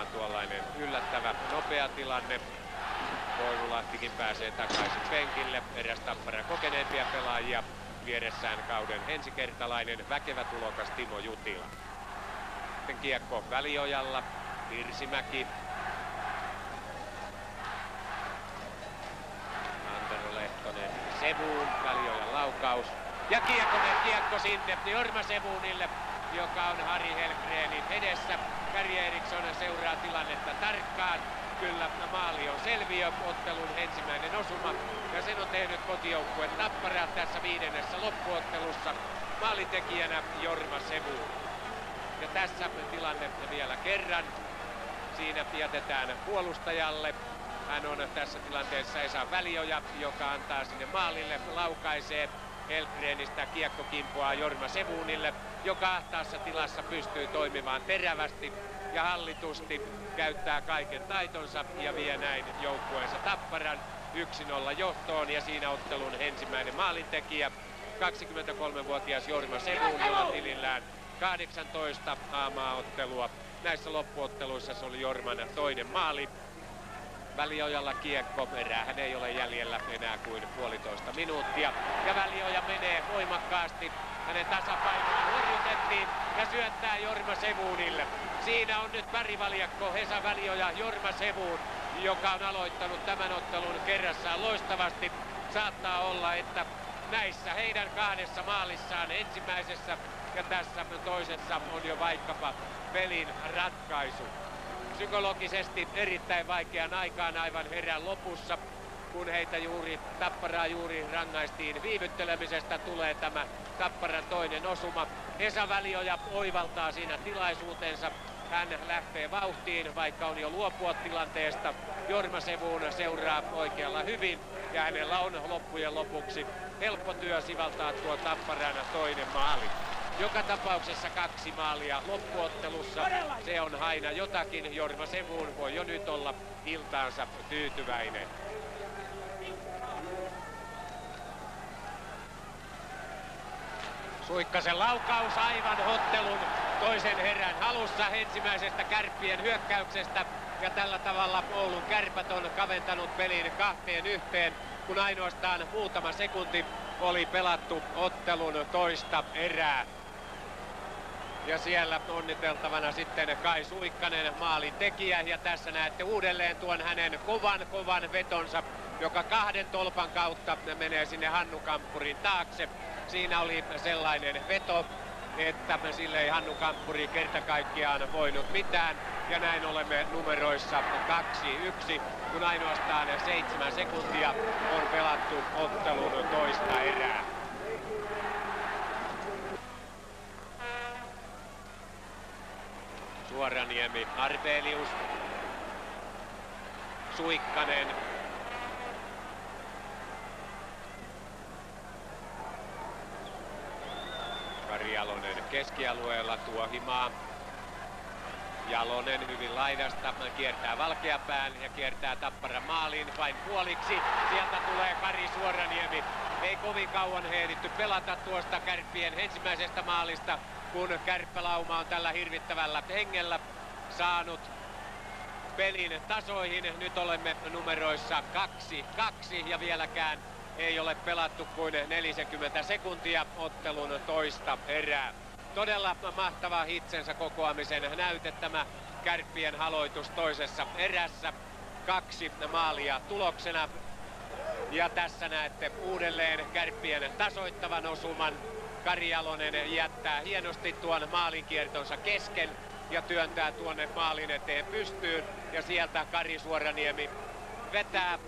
vaan tuollainen yllättävä nopea tilanne. Koivulahtikin pääsee takaisin penkille. Eräs Tapparan kokeneempia pelaajia. Vieressään kauden ensikertalainen väkevä tulokas Timo Jutila. Sitten kiekko Väliojalla. Hirsimäki. Antero Lehtonen. Sevuun. Väliojan laukaus. Ja kiekko sinne Jorma Sevunille, joka on Harri Hellgrenin edessä. Kari Eriksson seuraa tilannetta tarkkaan. Kyllä maali on selviö, ottelun ensimmäinen osuma. Ja sen on tehnyt kotijoukkue Tappara tässä 5. loppuottelussa. Maalintekijänä Jorma Sevun. Ja tässä tilanne vielä kerran. Siinä jätetään puolustajalle. Hän on tässä tilanteessa Esa Välioja, joka antaa sinne maalille, laukaisee. Hellgrenistä kiekko kimpoaa Jorma Sevunille, joka ahtaassa tilassa pystyy toimimaan terävästi ja hallitusti, käyttää kaiken taitonsa ja vie näin joukkueensa Tapparan 1-0 johtoon. Ja siinä ottelun ensimmäinen maalintekijä, 23-vuotias Jorma Sevun, jolla tilillään 18 maaottelua. Näissä loppuotteluissa se oli Jorman toinen maali. Väliojalla kiekko, eräähän ei ole jäljellä enää kuin 1,5 minuuttia. Ja Välioja menee voimakkaasti, hänen tasapainoaan horjutettiin ja syöttää Jorma Sevunille. Siinä on nyt värivaljakko Esa Välioja, Jorma Sevun, joka on aloittanut tämän ottelun kerrassaan loistavasti. Saattaa olla, että näissä heidän 2 maalissaan, ensimmäisessä ja tässä toisessa, on jo vaikkapa pelin ratkaisu. Psykologisesti erittäin vaikean aikaan aivan erän lopussa, kun heitä Tapparaa juuri rangaistiin viivyttelemisestä, tulee tämä Tapparan toinen osuma. Esa Välioja oivaltaa siinä tilaisuutensa. Hän lähtee vauhtiin, vaikka on jo luopua tilanteesta. Jorma Sevun seuraa oikealla hyvin ja hänellä on loppujen lopuksi helppo työ sivaltaa tuo Tapparan toinen maali. Joka tapauksessa 2 maalia loppuottelussa. Se on aina jotakin. Jorma Sevun voi jo nyt olla iltaansa tyytyväinen. Suikkasen laukaus aivan ottelun toisen erän halussa ensimmäisestä Kärppien hyökkäyksestä. Ja tällä tavalla Oulun Kärpät on kaventanut pelin 2-1, kun ainoastaan muutama sekunti oli pelattu ottelun toista erää. Ja siellä onniteltavana sitten Kai Suikkanen, maalin tekijä. Ja tässä näette uudelleen tuon hänen kovan vetonsa, joka 2 tolpan kautta menee sinne Hannu Kamppurin taakse. Siinä oli sellainen veto, että sille ei Hannu Kamppuri kerta kaikkiaan voinut mitään. Ja näin olemme numeroissa 2-1, kun ainoastaan 7 sekuntia on pelattu ottelun toista erää. Suoraniemi, Arbelius, Suikkanen. Kari Jalonen keskialueella Tuohimaa. Jalonen hyvin laidasta, kiertää Valkeapään ja kiertää Tapparan maaliin vain puoliksi. Sieltä tulee Kari Suoraniemi. Ei kovin kauan ehditty pelata tuosta Kärppien ensimmäisestä maalista, kun kärppälauma on tällä hirvittävällä hengellä saanut pelin tasoihin. Nyt olemme numeroissa 2-2 ja vieläkään ei ole pelattu kuin 40 sekuntia ottelun toista erää. Todella mahtava itsensä kokoamisen näyte tämä Kärppien aloitus toisessa erässä. 2 maalia tuloksena. Ja tässä näette uudelleen Kärppien tasoittavan osuman. Kari Jalonen jättää hienosti tuon maalinkiertonsa kesken ja työntää tuonne maalin eteen pystyyn. Ja sieltä Kari Suoraniemi vetää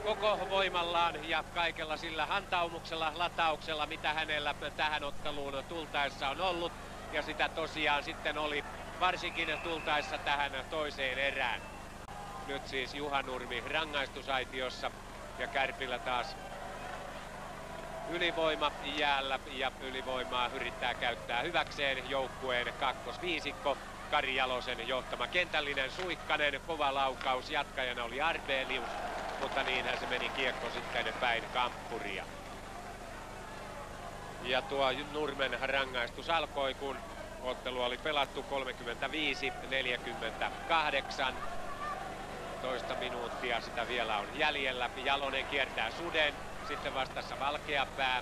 koko voimallaan ja kaikella sillä antaumuksella, latauksella, mitä hänellä tähän otteluun tultaessa on ollut. Ja sitä tosiaan sitten oli varsinkin tultaessa tähän toiseen erään. Nyt siis Juha Nurmi rangaistusaitiossa ja Kärpillä taas ylivoima jäällä ja ylivoimaa yrittää käyttää hyväkseen joukkueen kakkosviisikko. Kari Jalosen johtama kentällinen Suikkanen, kova laukaus, jatkajana oli Arbelius, mutta niinhän se meni kiekko sitten päin Kamppuria. Ja tuo Nurmen rangaistus alkoi, kun Ottelu oli pelattu 35-48. Toista minuuttia sitä vielä on jäljellä. Jalonen kiertää Suden. Sitten vastassa Valkeapää.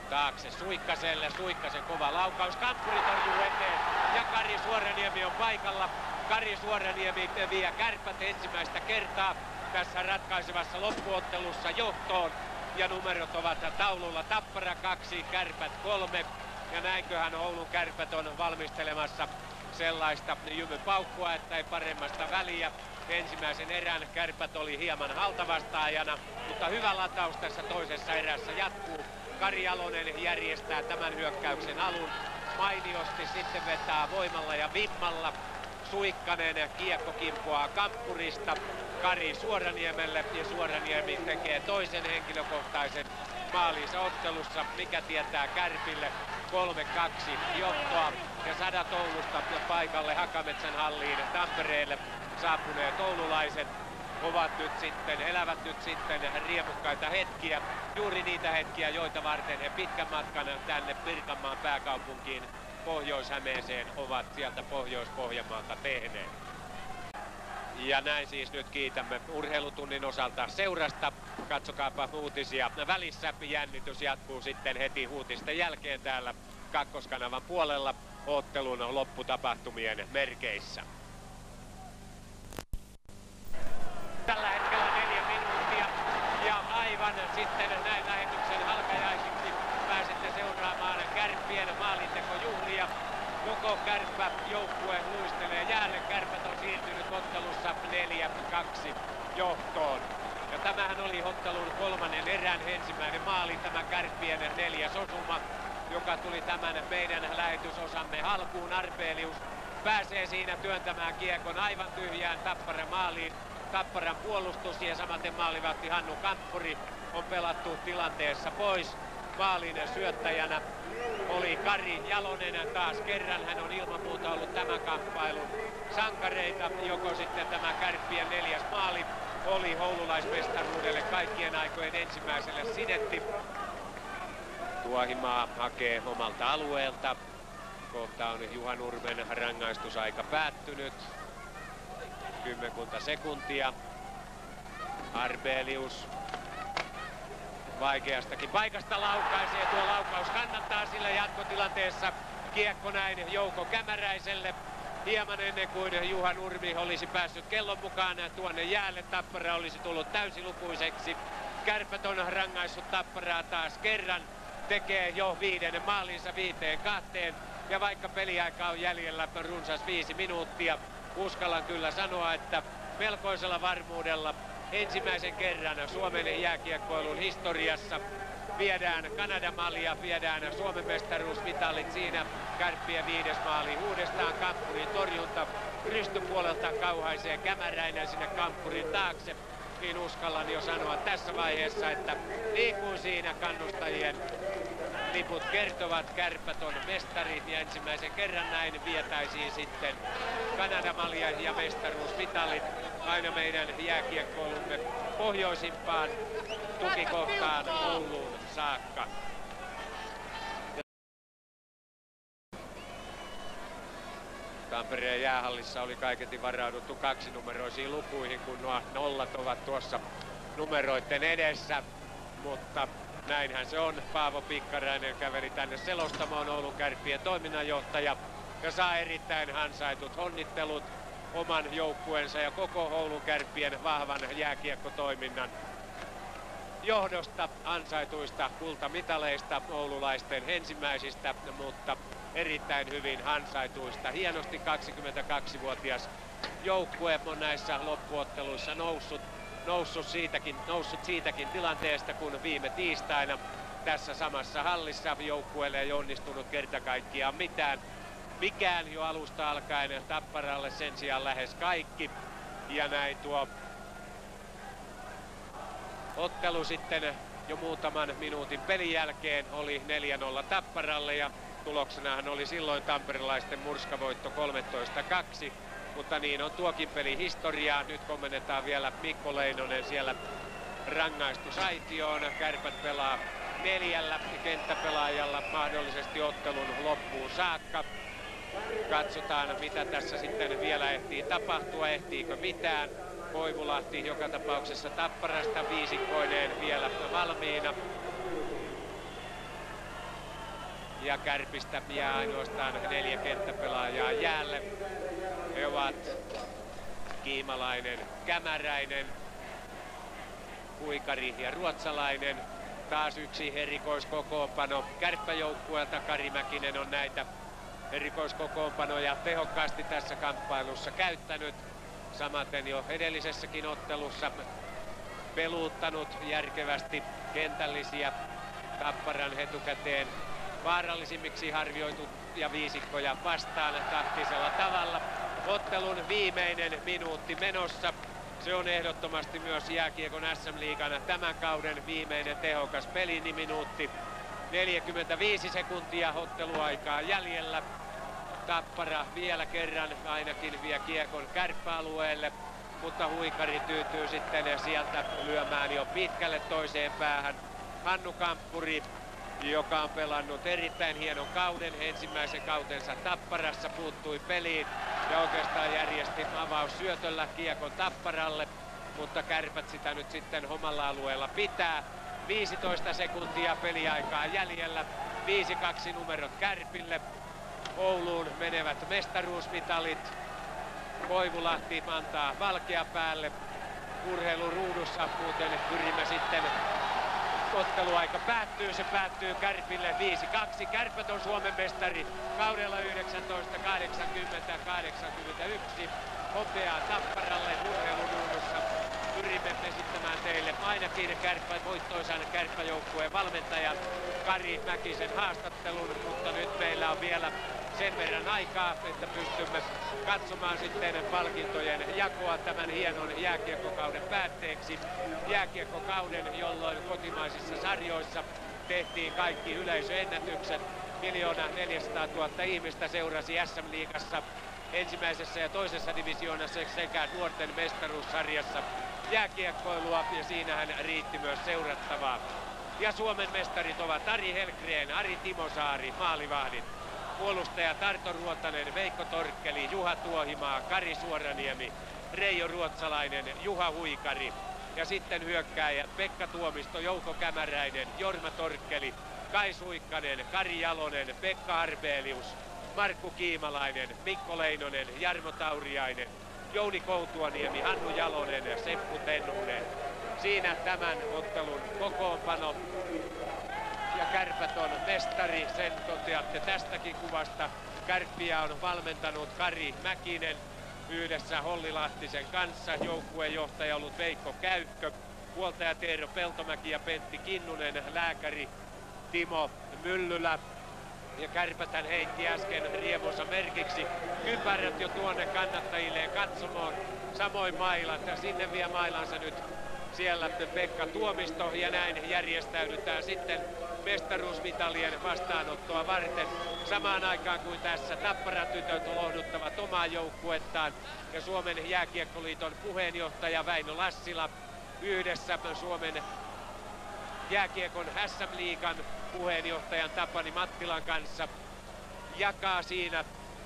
Taakse Suikkaselle. Suikkasen kova laukaus. Kamppuri torjuu eteen. Ja Kari Suoraniemi on paikalla. Kari Suoraniemi vie Kärpät ensimmäistä kertaa tässä ratkaisevassa loppuottelussa johtoon. Ja numerot ovat taululla: Tappara 2, Kärpät 3. Ja näinköhän Oulun Kärpät on valmistelemassa sellaista jymypaukkua, että ei paremmasta väliä. Ensimmäisen erän Kärpät oli hieman haltavastaajana, mutta hyvä lataus tässä toisessa erässä jatkuu. Kari Jalonen järjestää tämän hyökkäyksen alun mainiosti, sitten vetää voimalla ja vimmalla. Suikkanen kiekko kimpoaa Kamppurista Kari Suoraniemelle ja Suoraniemi tekee toisen henkilökohtaisen maalinsa ottelussa, mikä tietää Kärpille 3-2 johtoa. Ja Sadat Oulusta paikalle Hakametsän halliin Tampereelle saapuneet oululaiset elävät nyt sitten riemukkaita hetkiä, juuri niitä hetkiä, joita varten he pitkän matkan tänne Pirkanmaan pääkaupunkiin Pohjois-Hämeeseen ovat sieltä Pohjois-Pohjanmaalta tehneet. Ja näin siis nyt kiitämme urheilutunnin osalta seurasta. Katsokaapa uutisia välissä. Jännitys jatkuu sitten heti uutisten jälkeen täällä kakkoskanavan puolella ottelun lopputapahtumien merkeissä. Tällä hetkellä 4 minuuttia ja aivan sitten näin lähetyksen alkajaisiksi pääsette seuraamaan Kärppien maalintekojuhlia. Koko Kärppä-joukkue luistelee jäälle. Kärpät on siirtynyt ottelussa 4-2 johtoon. Ja tämähän oli ottelun kolmannen erän ensimmäinen maali, tämä Kärppien 4. osuma, joka tuli tämän meidän lähetysosamme alkuun. Arbelius pääsee siinä työntämään kiekon aivan tyhjään Tapparan maaliin. Tapparan puolustus ja samaten maalivahti Hannu Kamppuri on pelattu tilanteessa pois. Maalin syöttäjänä oli Kari Jalonen taas kerran. Hän on ilman muuta ollut tämän kamppailun sankareita. Joko sitten tämä Kärppien 4. maali oli oululaismestaruudelle kaikkien aikojen ensimmäiselle sinetti. Tuohimaa hakee omalta alueelta. Kohta on Juha Nurmen rangaistusaika päättynyt. 10 sekuntia. Arbelius vaikeastakin paikasta laukaisee. Tuo laukaus kannattaa, sillä jatkotilanteessa kiekko näin Jouko Kämäräiselle. Hieman ennen kuin Juha Nurmi olisi päässyt kellon mukaan tuonne jäälle, Tappara olisi tullut täysilukuiseksi. Kärpät on rangaissut Tapparaa taas kerran. Tekee jo 5. maalinsa 5-2. Ja vaikka peliaika on jäljellä runsas 5 minuuttia, uskallan kyllä sanoa, että melkoisella varmuudella ensimmäisen kerran Suomen jääkiekkoilun historiassa viedään Kanada-mallia, viedään Suomen mestaruusmitalit. Siinä Kärppien 5. maali. Uudestaan Kamppurin torjunta. Rystypuolelta kauhaisee Kämäräinen sinne Kamppurin taakse. Niin uskallan jo sanoa tässä vaiheessa, että niin kuin siinä kannustajien liput kertovat, Kärpät on mestarit ja ensimmäisen kerran näin vietäisiin sitten Kanada-mallia ja mestaruusmitalit aina meidän jääkiekkoilumme pohjoisimpaan tukikohtaan Ouluun saakka. Tampereen jäähallissa oli kaiketi varauduttu 2-numeroisiin lukuihin, kun nuo nollat ovat tuossa numeroiden edessä, mutta näinhän se on. Paavo Pikkarainen käveli tänne selostamaan, Oulun Kärppien toiminnanjohtaja, ja saa erittäin ansaitut onnittelut oman joukkueensa ja koko Oulun Kärppien vahvan jääkiekkotoiminnan johdosta, ansaituista kultamitaleista, oululaisten ensimmäisistä, mutta erittäin hyvin ansaituista. Hienosti 22-vuotias joukkue on näissä loppuotteluissa noussut siitäkin tilanteesta, kun viime tiistaina tässä samassa hallissa joukkueelle ei onnistunut kerta kaikkiaan mikään jo alusta alkaen. Tapparalle sen sijaan lähes kaikki. Ja näin tuo ottelu sitten jo muutaman minuutin pelin jälkeen oli 4-0 Tapparalle, ja tuloksenahan oli silloin tamperelaisten murskavoitto 13-2. Mutta niin on tuokin peli historiaa. Nyt komennetaan vielä Mikko Leinonen siellä rangaistusaitioon. Kärpät pelaa 4 kenttäpelaajalla mahdollisesti ottelun loppuun saakka. Katsotaan, mitä tässä sitten vielä ehtii tapahtua, ehtiikö mitään. Koivulahti joka tapauksessa Tapparasta viisikkoineen vielä valmiina. Ja Kärpistä jää ainoastaan 4 kenttäpelaajaa jäälle. He ovat Kiimalainen, Kämäräinen, Huikari ja Ruotsalainen. Taas yksi erikoiskokoonpano kärppäjoukkueelta. Kari Mäkinen on näitä erikoiskokoonpanoja tehokkaasti tässä kamppailussa käyttänyt. Samaten jo edellisessäkin ottelussa peluuttanut järkevästi kentällisiä Tapparan etukäteen vaarallisimmiksi harvioitu ja viisikkoja vastaan taktisella tavalla. Ottelun viimeinen minuutti menossa. Se on ehdottomasti myös jääkiekon SM-liigan tämän kauden viimeinen tehokas peliminuutti. 45 sekuntia otteluaikaa jäljellä. Tappara vielä kerran ainakin vie kiekon kärppäalueelle, mutta Huikari tyytyy sitten sieltä lyömään jo pitkälle toiseen päähän. Hannu Kamppuri, joka on pelannut erittäin hienon kauden, ensimmäisen kautensa Tapparassa, puuttui peliin ja oikeastaan järjesti avaussyötöllä kiekon Tapparalle, mutta Kärpät sitä nyt sitten omalla alueella pitää. 15 sekuntia peliaikaa jäljellä, 5-2 numerot Kärpille. Ouluun menevät mestaruusmitalit. Koivulahti antaa Valkeapäälle. Urheiluruudussa muuten pyrimme sitten, otteluaika päättyy, se päättyy Kärpille 5-2. Kärpät on Suomen mestari kaudella 1980-81. Hopeaa Tapparalle urheiluruudussa. Pyrimme esittämään teille ainakin voittoisan kärppäjoukkueen valmentajan Kari Mäkisen haastattelun, mutta nyt meillä on vielä sen verran aikaa, että pystymme katsomaan sitten palkintojen jakoa tämän hienon jääkiekkokauden päätteeksi. Jääkiekkokauden, jolloin kotimaisissa sarjoissa tehtiin kaikki yleisöennätykset. 1 400 000 ihmistä seurasi SM-liigassa ensimmäisessä ja toisessa divisioonassa sekä nuorten mestaruussarjassa jääkiekkoilua, ja siinähän riitti myös seurattavaa. Ja Suomen mestarit ovat Ari Helgren, Ari Timosaari, maalivahdit. Puolustajat Arto Ruotanen, Veikko Torkkeli, Juha Tuohimaa, Kari Suoraniemi, Reijo Ruotsalainen, Juha Huikari. Ja sitten hyökkääjät Pekka Tuomisto, Jouko Kämäräinen, Jorma Torkkeli, Kai Suikkanen, Kari Jalonen, Pekka Arbelius, Markku Kiimalainen, Mikko Leinonen, Jarmo Tauriainen, Jouni Koutuaniemi, Hannu Jalonen ja Seppu Tennunen. Siinä tämän ottelun kokoonpano. Ja Kärpät on mestari, sen toteatte tästäkin kuvasta. Kärppiä on valmentanut Kari Mäkinen yhdessä Holli Lahtisen kanssa. Joukkueenjohtaja ollut Veikko Käykkö, huoltajat Eero Peltomäki ja Pentti Kinnunen, lääkäri Timo Myllylä. Ja Kärpäthän heitti äsken riemunsa merkiksi kypärät jo tuonne kannattajilleen katsomoon. Samoin mailat, sinne vie mailansa nyt siellä Pekka Tuomisto, ja näin järjestäydytään sitten mestaruusmitalien vastaanottoa varten. Samaan aikaan kuin tässä Tappara-tytöt lohduttavat omaa joukkuettaan, ja Suomen jääkiekkoliiton puheenjohtaja Väinö Lassila yhdessä Suomen jääkiekon SM-liigan puheenjohtajan Tapani Mattilan kanssa jakaa siinä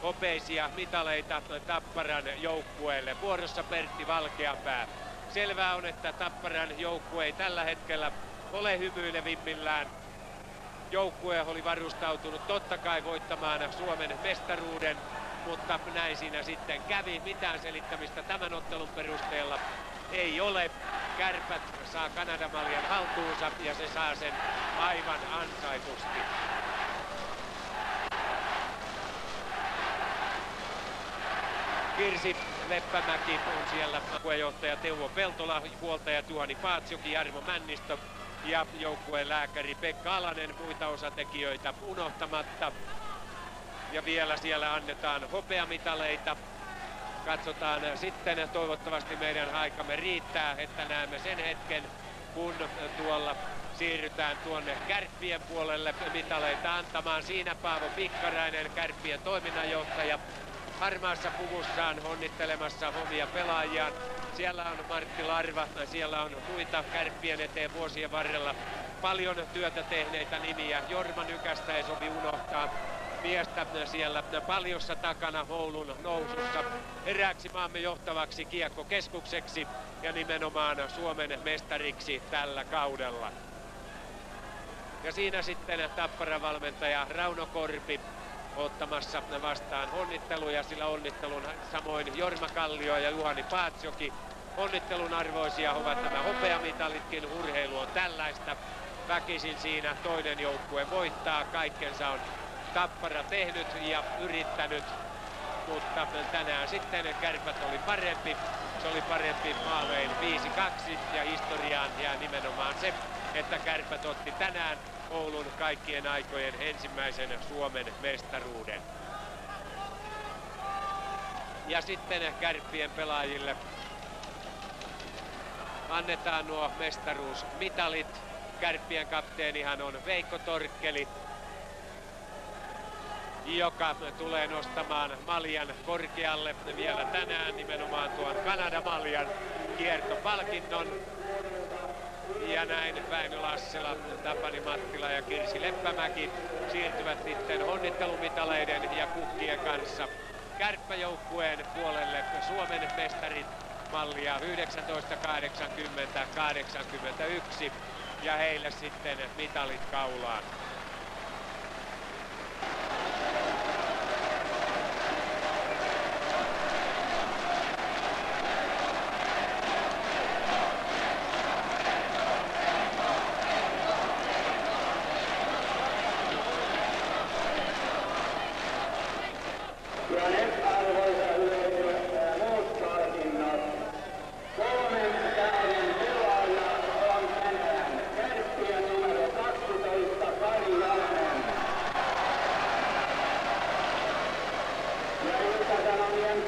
hopeisia mitaleita Tapparan joukkueelle. Vuorossa Pertti Valkeapää. Selvää on, että Tapparan joukkue ei tällä hetkellä ole hymyilevimmillään. Joukkue oli varustautunut totta kai voittamaan Suomen mestaruuden, mutta näin siinä sitten kävi. Mitään selittämistä tämän ottelun perusteella ei ole. Kärpät saa Kanadamaljan haltuunsa ja se saa sen aivan ansaitusti. Kirsi Leppämäki on siellä, puheenjohtaja Teuvo Peltola, huoltajat Juhani Paatsjoki, Jarmo Männistö ja joukkueen lääkäri Pekka Alanen, muita osatekijöitä unohtamatta. Ja vielä siellä annetaan hopeamitaleita. Katsotaan sitten, toivottavasti meidän aikamme riittää, että näemme sen hetken, kun tuolla siirrytään tuonne Kärppien puolelle mitaleita antamaan. Siinä Paavo Pikkarainen, Kärppien toiminnanjohtaja, harmaassa puvussaan onnittelemassa omia pelaajiaan. Siellä on Martti Larva, siellä on muita Kärppien eteen vuosien varrella paljon työtä tehneitä nimiä. Jorma Nykästä ei sovi unohtaa. miestä siellä paljossa takana Oulun nousussa erääksi maamme johtavaksi kiekkokeskukseksi ja nimenomaan Suomen mestariksi tällä kaudella. Ja siinä sitten Tapparan valmentaja Rauno Korpi ottamassa vastaan onnitteluja, sillä onnittelun samoin Jorma Kallio ja Juhani Paatsjoki. Onnittelun arvoisia ovat nämä hopeamitalitkin, urheilu on tällaista. Väkisin siinä toinen joukkue voittaa, kaikkensa on Tappara tehnyt ja yrittänyt, mutta tänään sitten Kärpät oli parempi. Se oli parempi maalein 5-2 ja historiaan jää nimenomaan se, että Kärpät otti tänään Oulun kaikkien aikojen ensimmäisen Suomen mestaruuden. Ja sitten Kärppien pelaajille annetaan nuo mestaruusmitalit. Kärppien kapteenihan on Veikko Torkkeli, joka tulee nostamaan maljan korkealle vielä tänään, nimenomaan tuon Kanada-maljan kiertopalkinnon. Ja näin Väinö Lassila, Tapani Mattila ja Kirsi Leppämäki siirtyvät sitten onnittelumitaleiden ja kukkien kanssa kärppäjoukkueen puolelle Suomen mestarit mallia 1980-81 ja heille sitten mitalit kaulaan. Ja nyt arvoisa yleisö, muut palkinnot. Kolmen tähden pelaaja on tänään Kärppien numero 12 Kari Jalonen. Ja Ilta-Sanomien